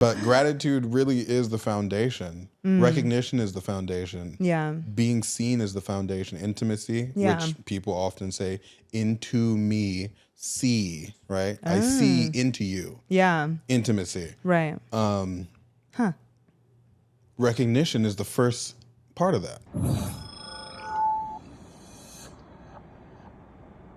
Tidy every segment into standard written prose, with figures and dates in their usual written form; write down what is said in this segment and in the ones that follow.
But gratitude really is the foundation. Recognition is the foundation. Yeah. Being seen is the foundation. Intimacy, which people often say, into me, see, right? I see into you. Yeah. Intimacy. Right. Recognition is the first part of that.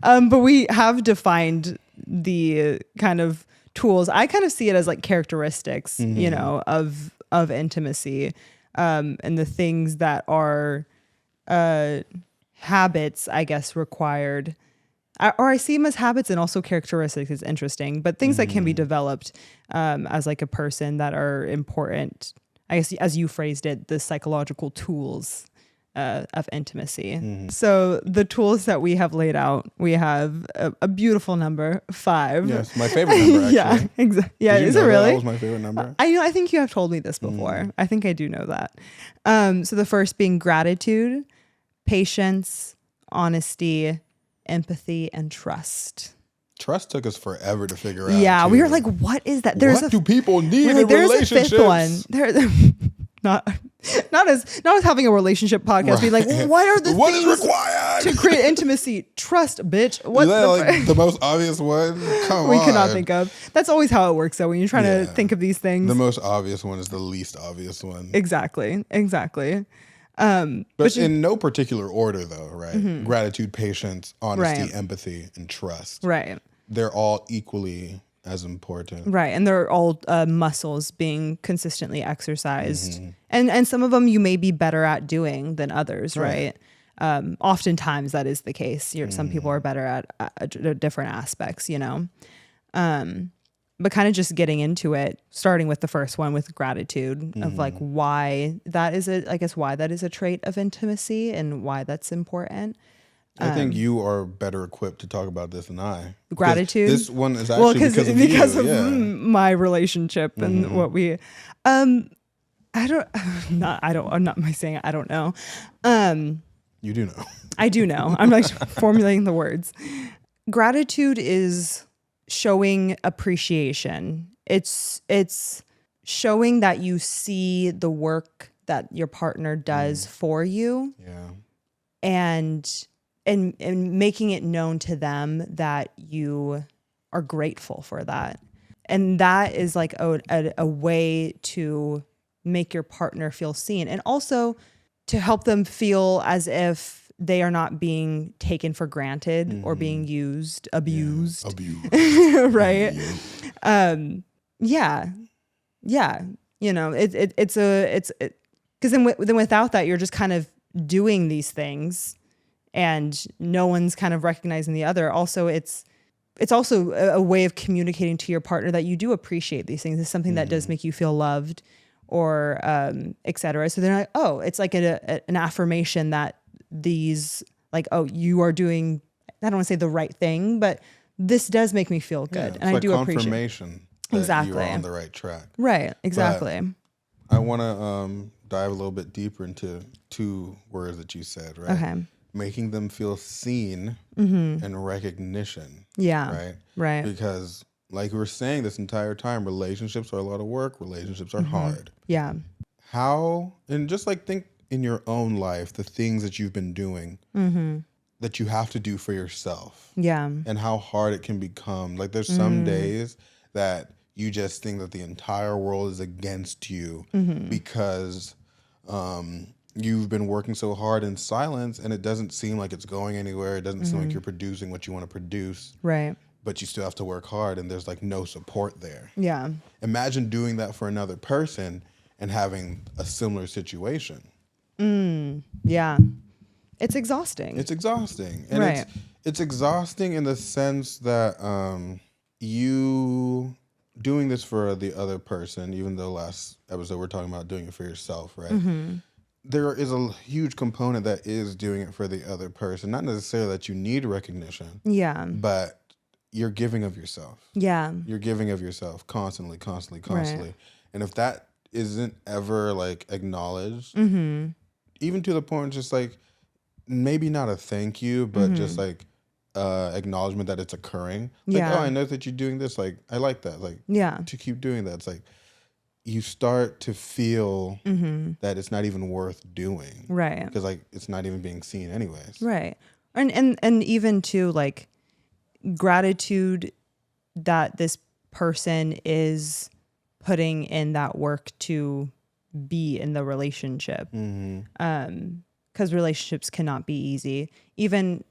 But we have defined the kind of tools. I kind of see it as like characteristics, you know, of intimacy, and the things that are habits, I guess, required. Or I see them as habits and also characteristics. Is interesting, but things that can be developed as like a person that are important. I guess, as you phrased it, the psychological tools of intimacy. So the tools that we have laid out, we have a beautiful number, 5. Yes, my favorite number, actually. Yeah, exactly. Yeah, Did you is know it really? That was my favorite number. I think you have told me this before. I think I do know that. So the first being gratitude, patience, honesty, empathy, and trust. Trust took us forever to figure out. Yeah, too. we were like, what is that? What do people need in there's relationships? a 5th one. Not as having a relationship podcast. Be like, what are the what things is required to create intimacy? Trust, bitch. What is that like the most obvious one? Come we on. cannot think of. That's always how it works, though. When you're trying to think of these things, the most obvious one is the least obvious one. Exactly. But in no particular order, though, right? Gratitude, patience, honesty, empathy, and trust. Right. They're all equally as important. Right. And they're all muscles being consistently exercised. And some of them you may be better at doing than others, right? Oftentimes that is the case. Some people are better at different aspects, you know? But kind of just getting into it, starting with the first one with gratitude of like why that is a trait of intimacy and why that's important. I think you are better equipped to talk about this than I. Gratitude. This one is actually because of my relationship and what we. I'm not saying I don't know. You do know. I do know. I'm like formulating the words. Gratitude is showing appreciation. It's showing that you see the work that your partner does for you. Yeah. And making it known to them that you are grateful for that. And that is like a way to make your partner feel seen, and also to help them feel as if they are not being taken for granted or being abused. Right. Yeah. You know, it's because then without that, you're just kind of doing these things and no one's kind of recognizing the other. Also, it's also a way of communicating to your partner that you do appreciate these things. It's something that does make you feel loved, or et cetera. So they're like, oh, it's like an affirmation that these, like, oh, you are doing, I don't want to say the right thing, but this does make me feel good. And I do appreciate confirmation that you are on the right track. Right, exactly. But I want to dive a little bit deeper into 2 words that you said, right? Okay. Making them feel seen and recognition. Yeah. Right. Because like we were saying this entire time, relationships are a lot of work. Relationships are hard. Yeah. How, and just like think in your own life, the things that you've been doing that you have to do for yourself. Yeah. And how hard it can become. Like there's some days that you just think that the entire world is against you because you've been working so hard in silence and it doesn't seem like it's going anywhere. It doesn't seem like you're producing what you want to produce. Right. But you still have to work hard and there's like no support there. Yeah. Imagine doing that for another person and having a similar situation. Yeah. It's exhausting. It's exhausting. And it's exhausting in the sense that you doing this for the other person, even though last episode we're talking about doing it for yourself, right? There is a huge component that is doing it for the other person. Not necessarily that you need recognition. Yeah. But you're giving of yourself. Yeah. You're giving of yourself constantly. Right. And if that isn't ever like acknowledged, even to the point just like maybe not a thank you, but just like acknowledgement that it's occurring. Like, oh, I know that you're doing this. Like, I like that. Like, to keep doing that. It's like, Mm-hmm. you start to feel that it's not even worth doing. Right. Because like it's not even being seen anyways. Right. And even too, like, gratitude that this person is putting in that work to be in the relationship. Because relationships cannot be easy. Even,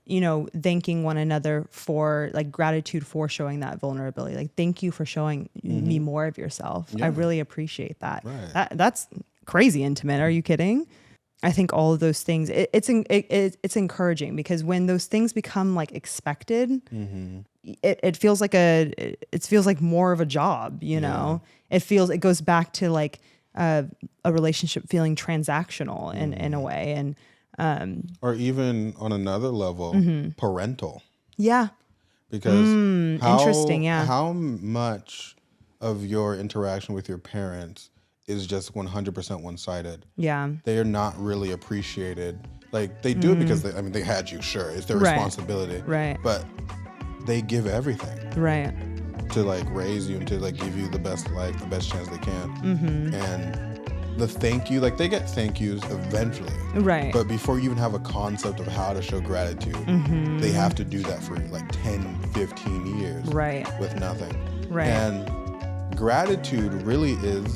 thanking one another for, like, gratitude for showing that vulnerability. Like, thank you for showing me more of yourself. Yeah. I really appreciate that. Right. That's crazy intimate. Are you kidding? I think all of those things, it's encouraging, because when those things become, like, expected, it feels like more of a job, it goes back to, like, a relationship feeling transactional in a way. And Or even on another level, parental. yeah. Because Interesting. Yeah. how much of your interaction with your parents is just 100% one-sided? Yeah. They are not really appreciated. Like, they do it because they had you, sure, it's their Right. responsibility. Right. But they give everything Right. to, like, raise you and to, like, give you the best chance they can. And the thank you, like, they get thank yous eventually. Right. But before you even have a concept of how to show gratitude, they have to do that for like 10, 15 years. Right. With nothing. Right. And gratitude really is,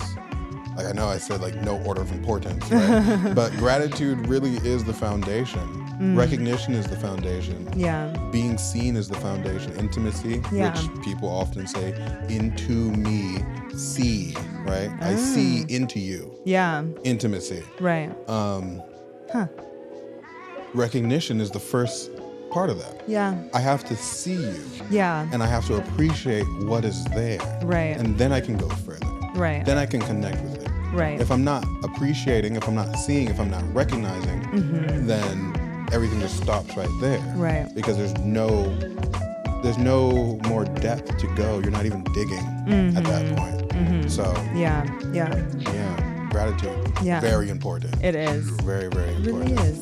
like, I know I said, like, no order of importance, right? But gratitude really is the foundation. Recognition is the foundation. Yeah. Being seen is the foundation. Intimacy, Yeah. which people often say, into me, see, right? I see into you. Yeah. Intimacy. Right. Recognition is the first part of that. Yeah. I have to see you. Yeah. And I have to appreciate what is there. Right. And then I can go further. Right. Then I can connect with it. Right. If I'm not appreciating, if I'm not seeing, if I'm not recognizing, then everything just stops right there. Right. Because there's no more depth to go. You're not even digging at that point. So Yeah. gratitude. Yeah. Very important. It is. Very, very It important. really is.